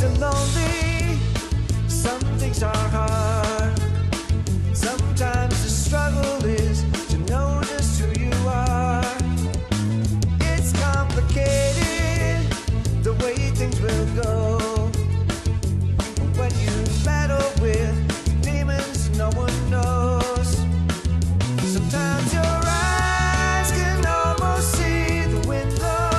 are lonely, some things are hard. Sometimes the struggle is to know just who you are. It's complicated, the way things will go. When you battle with demons no one knows. Sometimes your eyes can almost see the window.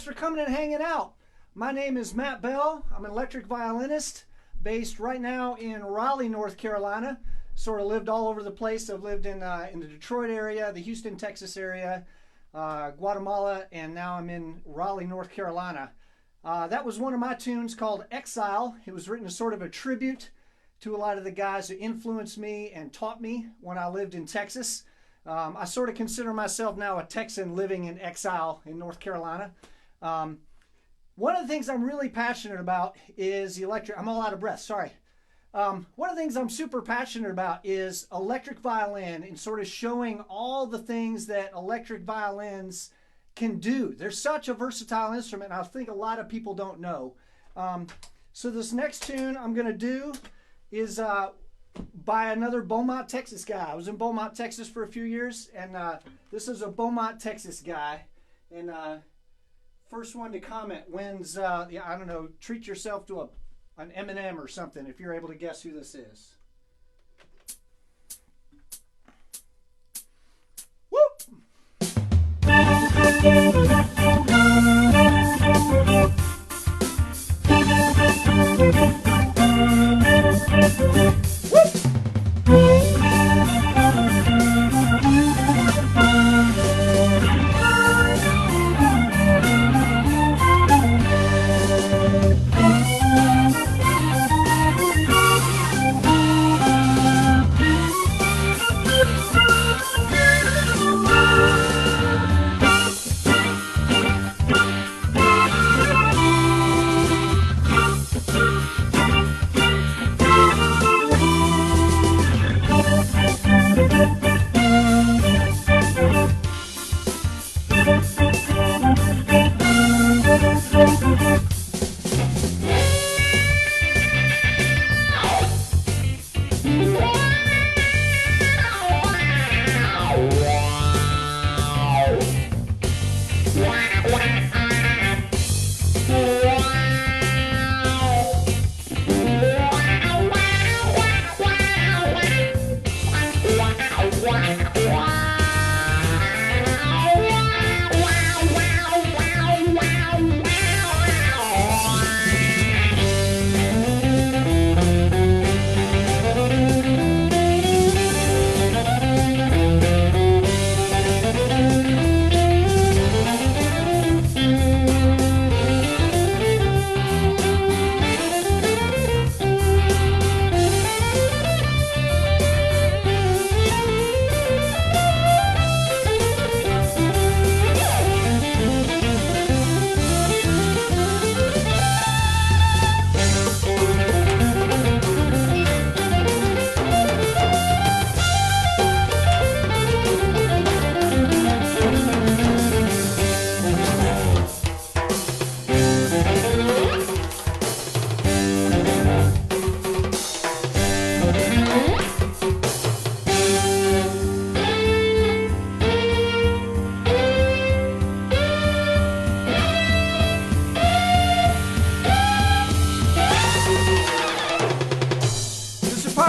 for coming and hanging out. My name is Matt Bell. I'm an electric violinist based right now in Raleigh, North Carolina. Sort of lived all over the place. I've lived in the Detroit area, the Houston, Texas area, Guatemala, and now I'm in Raleigh, North Carolina. That was one of my tunes called Exile. It was written as sort of a tribute to a lot of the guys who influenced me and taught me when I lived in Texas. I sort of consider myself now a Texan living in exile in North Carolina. One of the things I'm really passionate about is the electric. I'm all out of breath, sorry. One of the things I'm super passionate about is electric violin and sort of showing all the things that electric violins can do. They're such a versatile instrument, and I think a lot of people don't know. So this next tune I'm going to do is by another Beaumont, Texas guy. I was in Beaumont, Texas for a few years, and this is a Beaumont, Texas guy. And first one to comment wins, I don't know, treat yourself to an M&M or something if you're able to guess who this is. Whoop!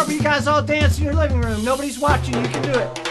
You guys all dance in your living room. Nobody's watching. You can do it.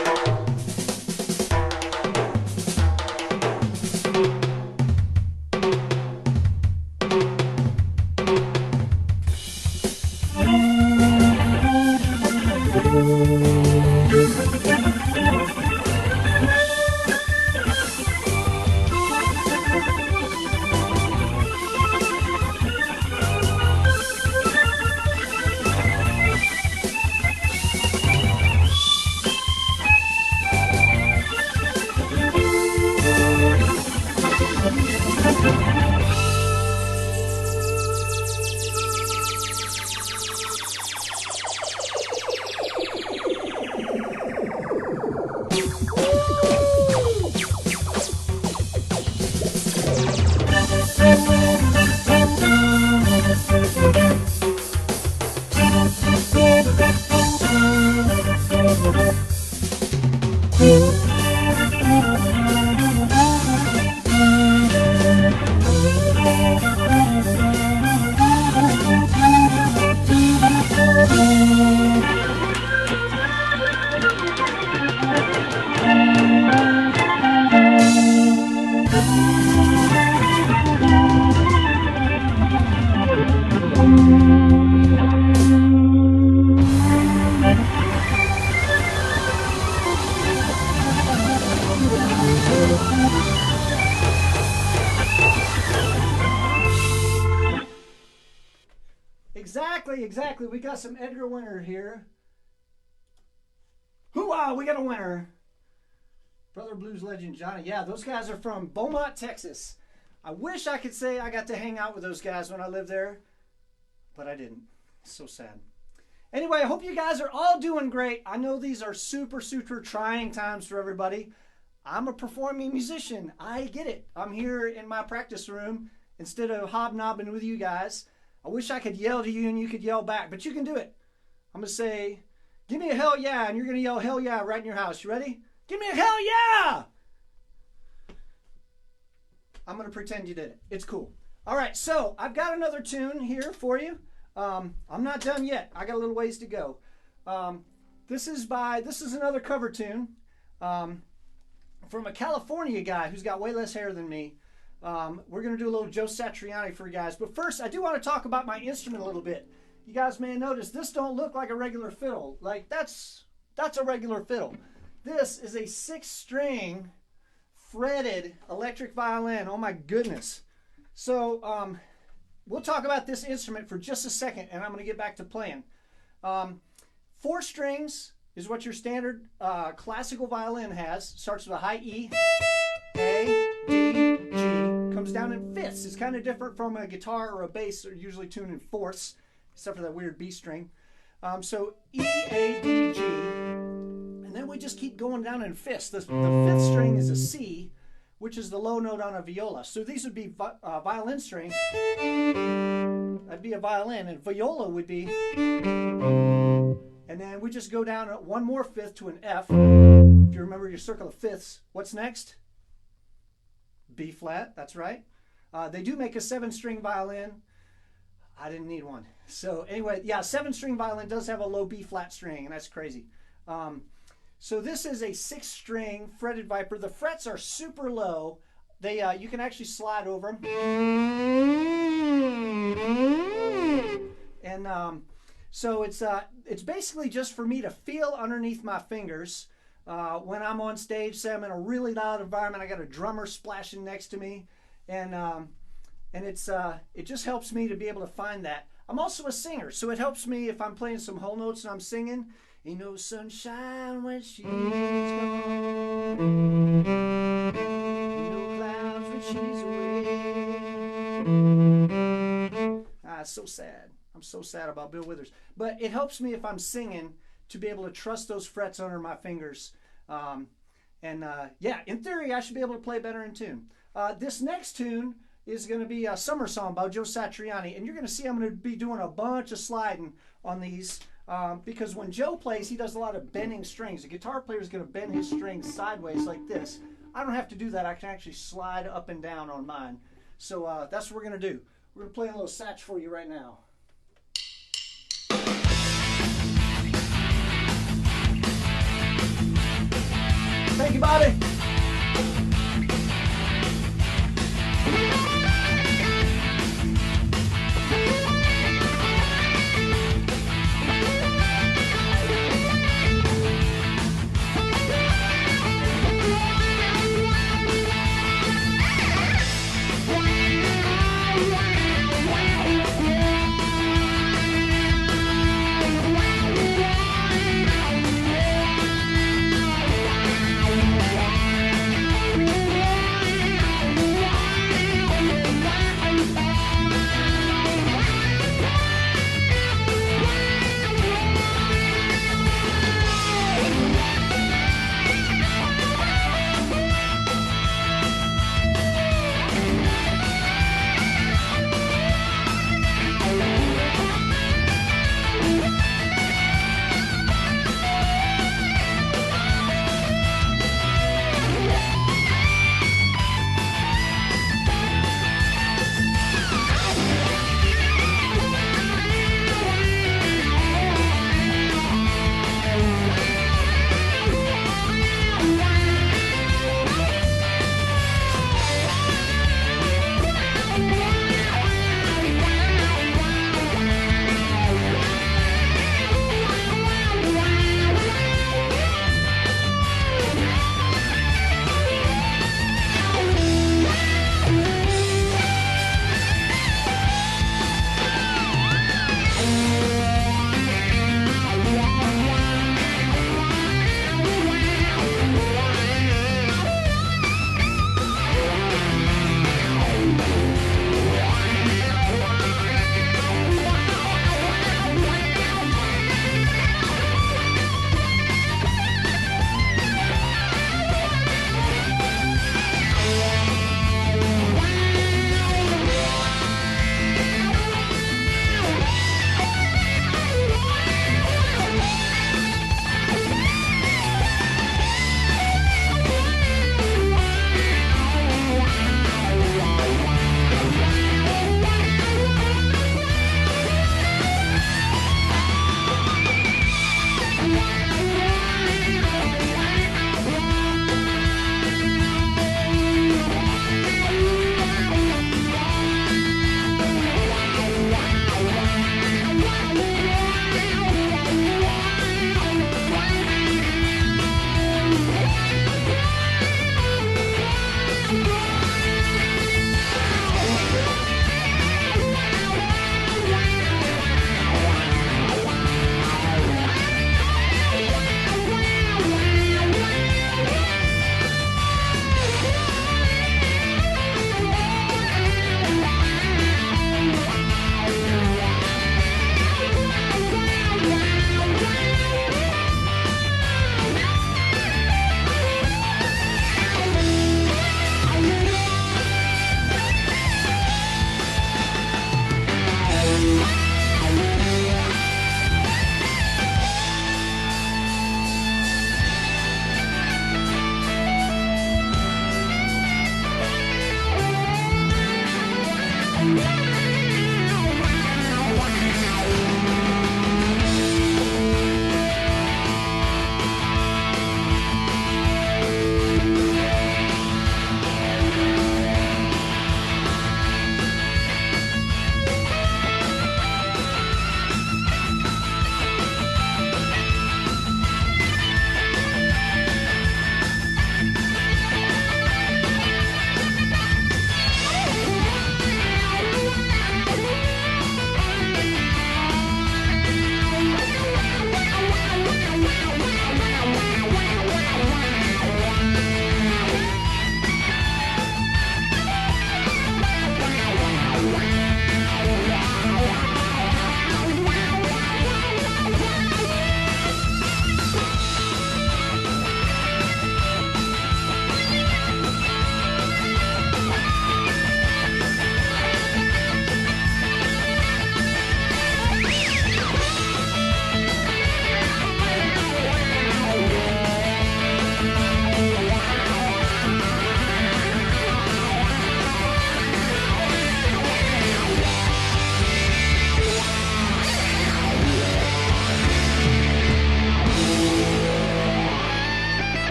Exactly. We got some Edgar Winter here. Hoo-ah, we got a winner. Brother Blues legend Johnny. Yeah, those guys are from Beaumont, Texas. I wish I could say I got to hang out with those guys when I lived there, but I didn't. So sad. Anyway, I hope you guys are all doing great. I know these are super trying times for everybody. I'm a performing musician. I get it. I'm here in my practice room instead of hobnobbing with you guys. I wish I could yell to you and you could yell back, but you can do it. I'm going to say, give me a hell yeah, and you're going to yell hell yeah right in your house. You ready? Give me a hell yeah! I'm going to pretend you did it. It's cool. All right, so I've got another tune here for you. I'm not done yet. I got a little ways to go. This is another cover tune from a California guy who's got way less hair than me. We're going to do a little Joe Satriani for you guys. But first, I do want to talk about my instrument a little bit. You guys may have noticed this don't look like a regular fiddle. Like, that's a regular fiddle. This is a 6-string fretted electric violin. Oh my goodness. So we'll talk about this instrument for just a second, and I'm going to get back to playing. 4 strings is what your standard classical violin has. Starts with a high E, A, D, G, comes down in fifths. It's kind of different from a guitar or a bass. They're usually tuned in fourths, except for that weird B string. So E, A, D, G, and then we just keep going down in fifths. The 5th string is a C, which is the low note on a viola. So these would be violin strings. That'd be a violin, and viola would be. And then we just go down one more fifth to an F. If you remember your circle of fifths, what's next? B flat, that's right. They do make a 7-string violin. I didn't need one. So anyway, yeah, 7-string violin does have a low B flat string, and that's crazy. So this is a 6-string fretted Viper. The frets are super low. They you can actually slide over them. And so it's basically just for me to feel underneath my fingers when I'm on stage. Say I'm in a really loud environment, I got a drummer splashing next to me, and it just helps me to be able to find that. I'm also a singer, so it helps me if I'm playing some whole notes and I'm singing. Ain't no sunshine when she's gone. Ain't no clouds when she's away. It's so sad. I'm so sad about Bill Withers. But it helps me if I'm singing to be able to trust those frets under my fingers. Yeah, in theory, I should be able to play better in tune. This next tune is going to be a Summer Song by Joe Satriani. And you're going to see I'm going to be doing a bunch of sliding on these. Because when Joe plays, he does a lot of bending strings. A guitar player is going to bend his strings sideways like this. I don't have to do that. I can actually slide up and down on mine. So that's what we're going to do. We're going to play a little Satch for you right now. Thank you, Bobby.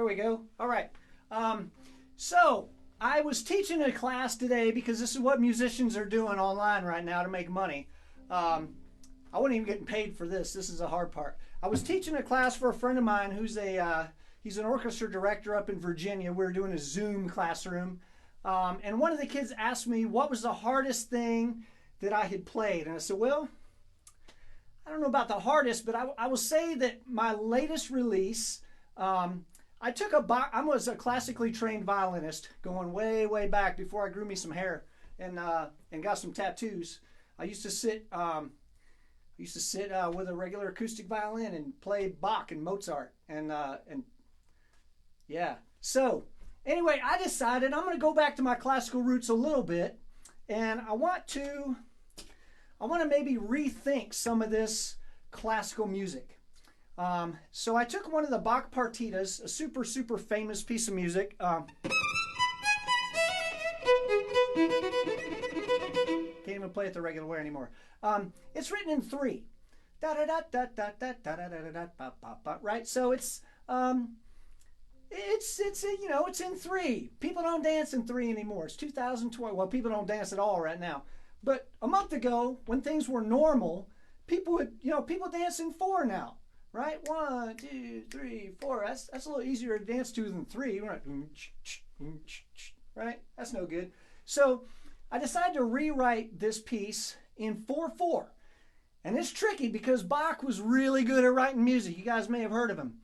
we go. All right. So I was teaching a class today because this is what musicians are doing online right now to make money. I wasn't even getting paid for this. This is the hard part. I was teaching a class for a friend of mine who's he's an orchestra director up in Virginia. We were doing a Zoom classroom. And one of the kids asked me what was the hardest thing that I had played. And I said, well, I don't know about the hardest, but I will say that my latest release, I was a classically trained violinist going way, way back before I grew me some hair and got some tattoos. I used to sit with a regular acoustic violin and play Bach and Mozart and yeah. So anyway, I decided I'm going to go back to my classical roots a little bit, and I want to maybe rethink some of this classical music. So I took one of the Bach partitas, a super, super famous piece of music. Can't even play it the regular way anymore. It's written in 3. Right? So it's in 3. People don't dance in 3 anymore. It's 2012. Well, people don't dance at all right now. But a month ago, when things were normal, people dance in 4 now, right? 1, 2, 3, 4. That's a little easier to dance to than 3. Right? That's no good. So I decided to rewrite this piece in 4/4. And it's tricky because Bach was really good at writing music. You guys may have heard of him.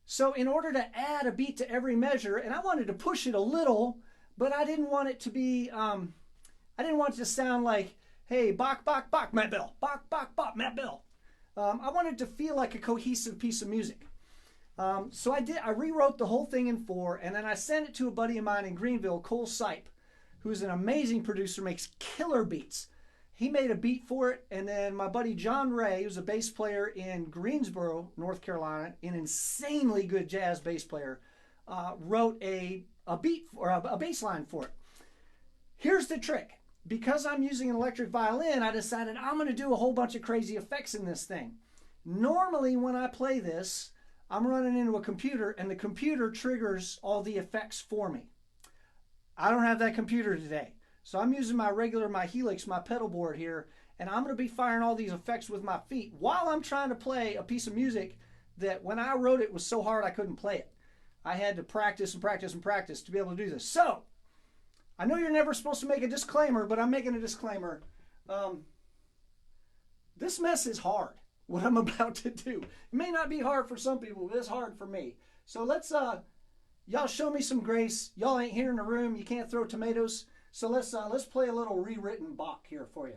So in order to add a beat to every measure, and I wanted to push it a little, but I didn't want it to be, I didn't want it to sound like, hey, Bach, Bach, Bach, Matt Bell, Bach, Bach, Bach, Matt Bell. I wanted it to feel like a cohesive piece of music. So I rewrote the whole thing in 4, and then I sent it to a buddy of mine in Greenville, Cole Sipe, who's an amazing producer, makes killer beats. He made a beat for it, and then my buddy John Ray, who's a bass player in Greensboro, North Carolina, an insanely good jazz bass player, wrote a beat or a bass line for it. Here's the trick. Because I'm using an electric violin, I decided I'm going to do a whole bunch of crazy effects in this thing. Normally, when I play this, I'm running into a computer, and the computer triggers all the effects for me. I don't have that computer today. So I'm using my Helix, my pedal board here, and I'm going to be firing all these effects with my feet while I'm trying to play a piece of music that when I wrote it was so hard I couldn't play it. I had to practice and practice and practice to be able to do this. So, I know you're never supposed to make a disclaimer, but I'm making a disclaimer. This mess is hard, what I'm about to do. It may not be hard for some people, but it's hard for me. So let's, y'all show me some grace. Y'all ain't here in the room. You can't throw tomatoes. So let's play a little rewritten Bach here for you.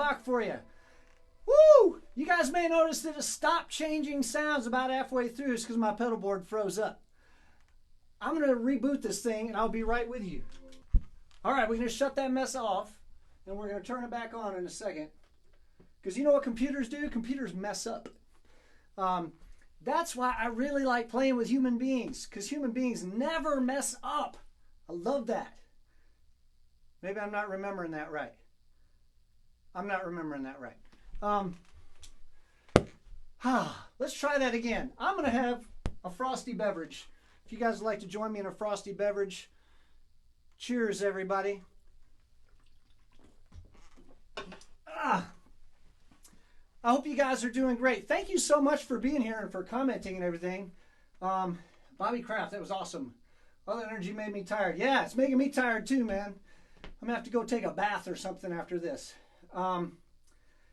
talk for you. Woo! You guys may notice that it stopped changing sounds about halfway through. It's because my pedal board froze up. I'm going to reboot this thing and I'll be right with you. All right, we're going to shut that mess off and we're going to turn it back on in a second. Because you know what computers do? Computers mess up. That's why I really like playing with human beings, because human beings never mess up. I love that. Maybe I'm not remembering that right. I'm not remembering that right. Let's try that again. I'm going to have a frosty beverage. If you guys would like to join me in a frosty beverage, cheers, everybody. I hope you guys are doing great. Thank you so much for being here and for commenting and everything. Bobby Kraft, that was awesome. All that energy made me tired. Yeah, it's making me tired too, man. I'm going to have to go take a bath or something after this.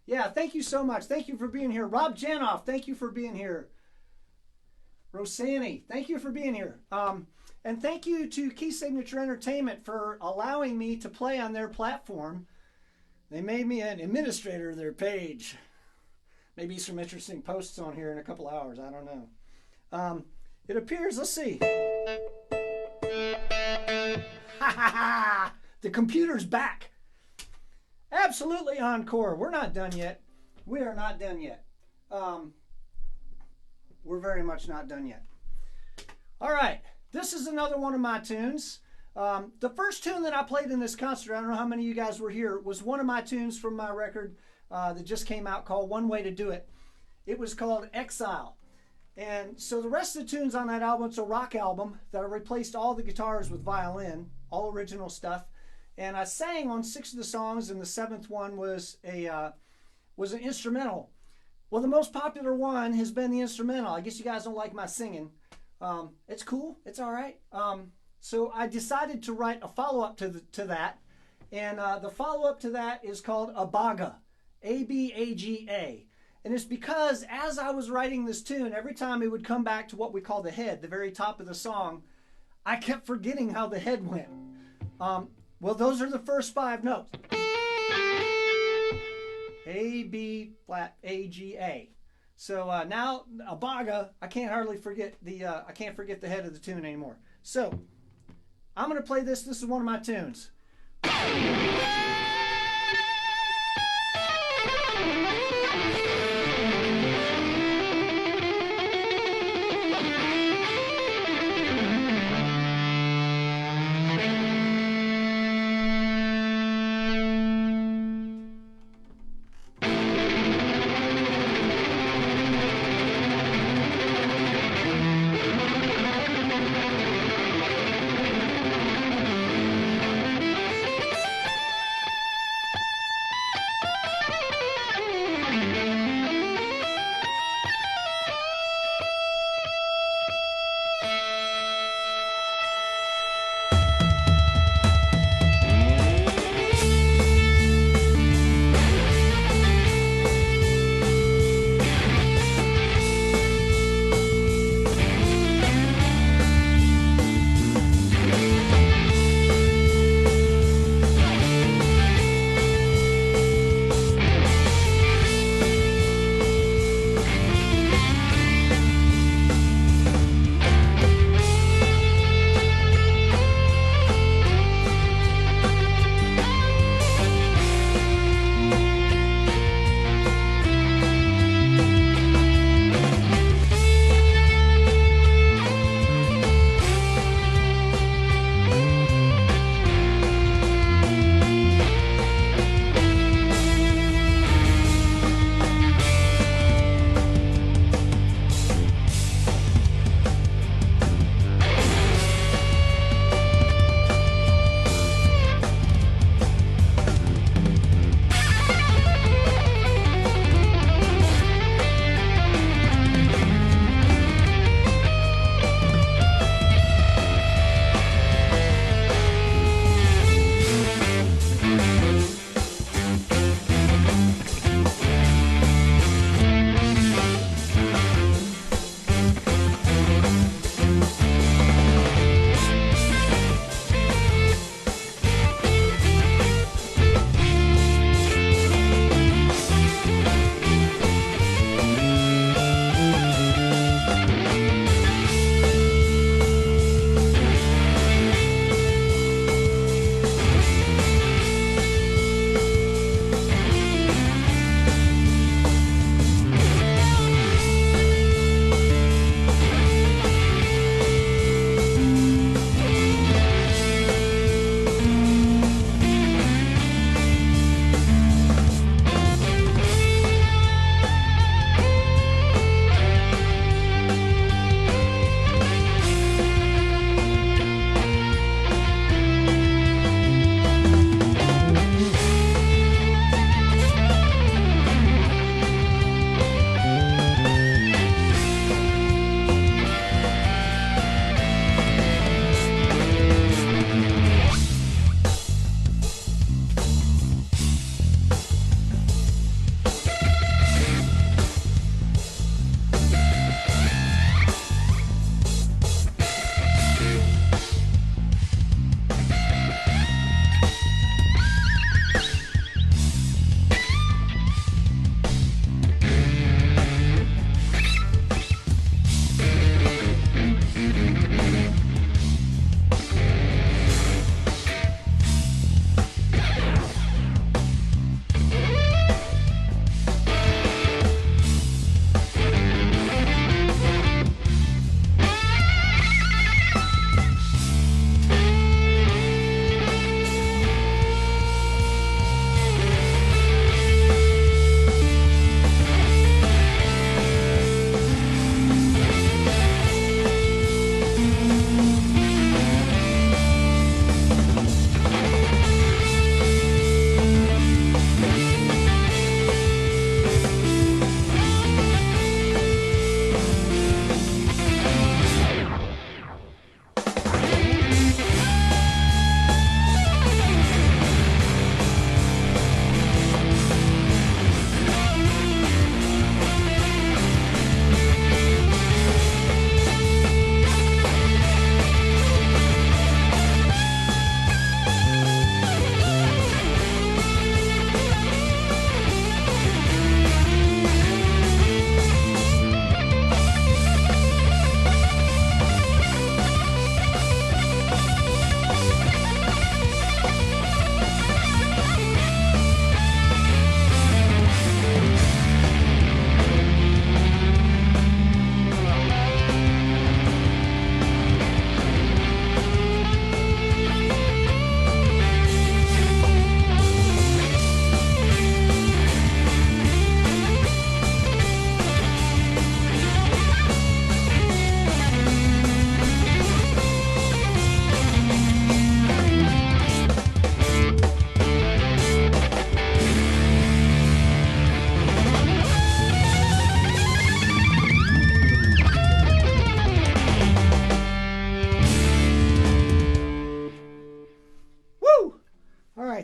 Yeah, thank you so much. Thank you for being here. Rob Janoff, thank you for being here. Rosani, thank you for being here. And thank you to Key Signature Entertainment for allowing me to play on their platform. They made me an administrator of their page. Maybe some interesting posts on here in a couple hours. I don't know. It appears, let's see. The computer's back. Absolutely encore. We're not done yet. We are not done yet. We're very much not done yet. All right. This is another one of my tunes. The first tune that I played in this concert, I don't know how many of you guys were here, was one of my tunes from my record that just came out called One Way to Do It. It was called Exile. And so the rest of the tunes on that album, it's a rock album that I replaced all the guitars with violin, all original stuff. And I sang on 6 of the songs, and the 7th one was an instrumental. Well, the most popular one has been the instrumental. I guess you guys don't like my singing. It's cool. It's all right. So I decided to write a follow-up to that. And the follow-up to that is called Abaga, A-B-A-G-A. And it's because as I was writing this tune, every time it would come back to what we call the head, the very top of the song, I kept forgetting how the head went. Well, those are the first 5 notes. A, B, flat, A, G, A. So now Abaga, I can't hardly forget I can't forget the head of the tune anymore. So I'm going to play this. This is one of my tunes.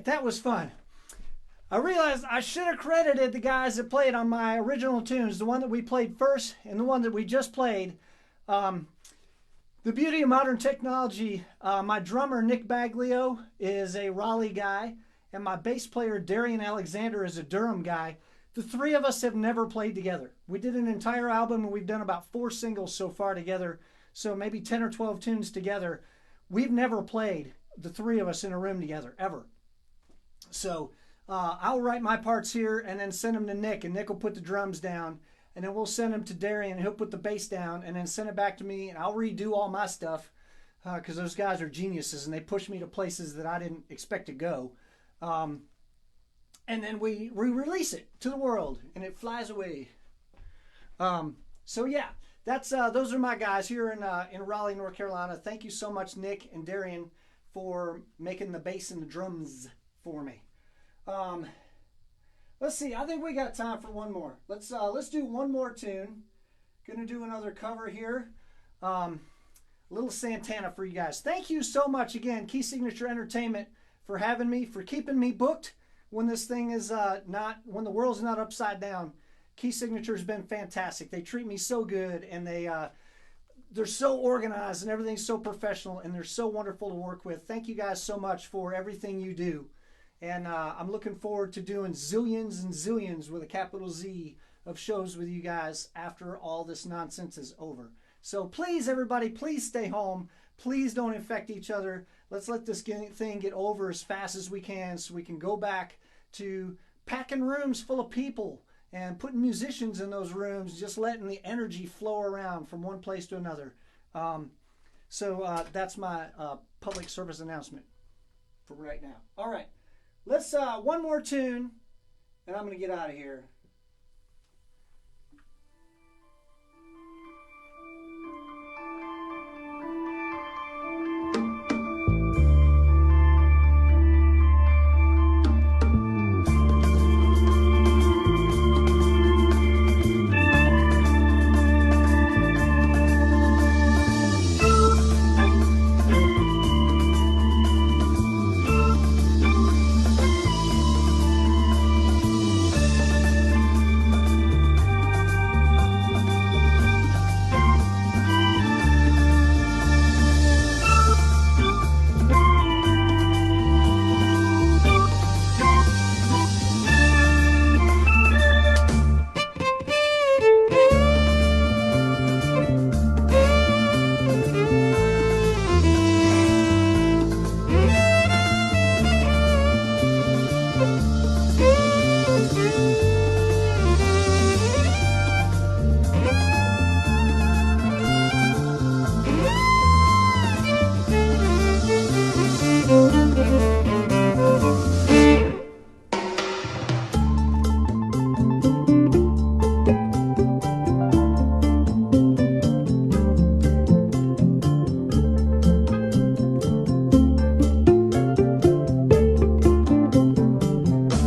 right, that was fun. I realized I should have credited the guys that played on my original tunes, the one that we played first and the one that we just played. The beauty of modern technology, my drummer, Nick Baglio, is a Raleigh guy, and my bass player, Darian Alexander, is a Durham guy. The three of us have never played together. We did an entire album, and we've done about 4 singles so far together, so maybe 10 or 12 tunes together. We've never played, the three of us, in a room together, ever. So I'll write my parts here and then send them to Nick, and Nick will put the drums down. And then we'll send them to Darian, and he'll put the bass down, and then send it back to me, and I'll redo all my stuff because those guys are geniuses, and they push me to places that I didn't expect to go. And then we release it to the world, and it flies away. So yeah, that's those are my guys here in Raleigh, North Carolina. Thank you so much, Nick and Darian, for making the bass and the drums for me. Let's see. I think we got time for one more. Let's do one more tune. Gonna do another cover here. Little Santana for you guys. Thank you so much again, Key Signature Entertainment, for having me, for keeping me booked when this thing is when the world's not upside down. Key Signature has been fantastic. They treat me so good, and they're so organized, and everything's so professional, and they're so wonderful to work with. Thank you guys so much for everything you do. And I'm looking forward to doing zillions and zillions with a capital Z of shows with you guys after all this nonsense is over. So please, everybody, please stay home. Please don't infect each other. Let's let this thing get over as fast as we can so we can go back to packing rooms full of people and putting musicians in those rooms, just letting the energy flow around from one place to another. So that's my public service announcement for right now. All right. Let's one more tune, and I'm going to get out of here.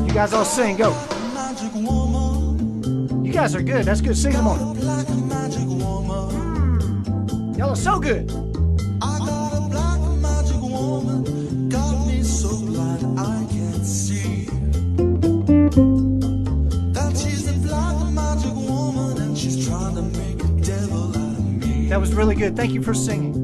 You guys all sing, go. You guys are good. That's good. Sing some more. Y'all are so good. That was really good. Thank you for singing.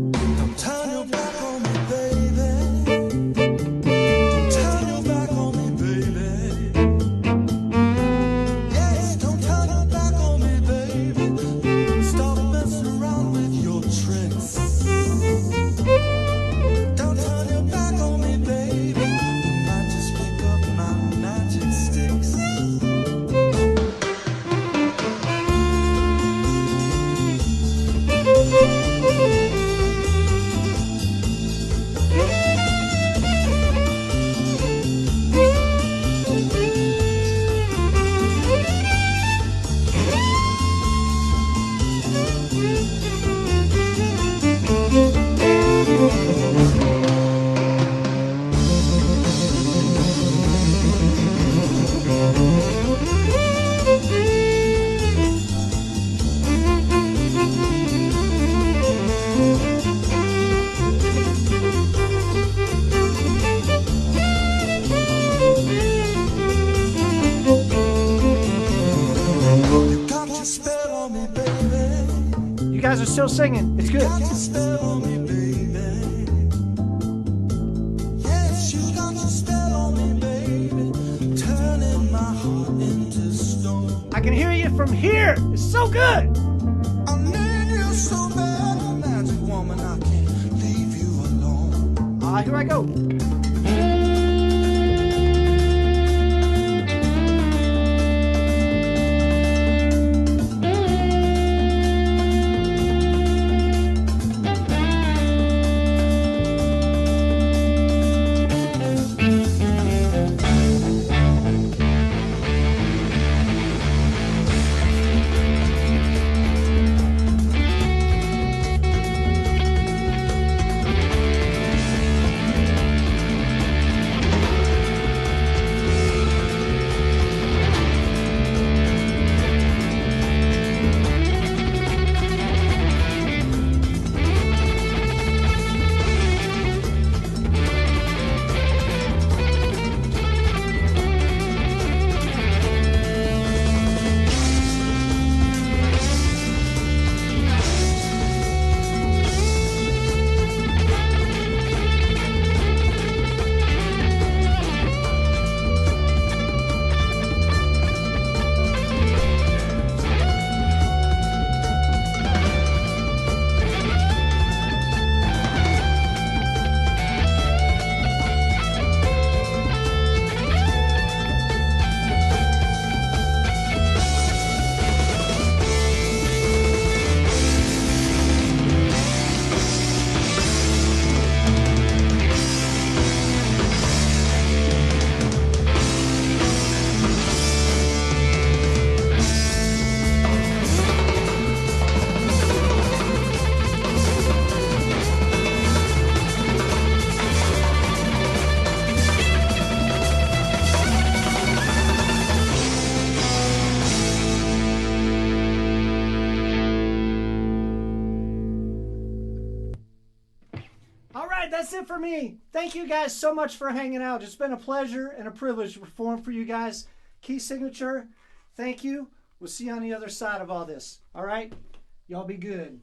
guys are still singing. It's good. Got your spell on me, baby. Yes, you got your spell on me, baby. Turning my heart into stone. I can hear you from here. It's so good. I need you so bad, magic woman. I can't leave you alone. Here I go. All right, that's it for me. Thank you guys so much for hanging out. It's been a pleasure and a privilege to perform for you guys. Key signature, thank you. We'll see you on the other side of all this. All right? Y'all be good.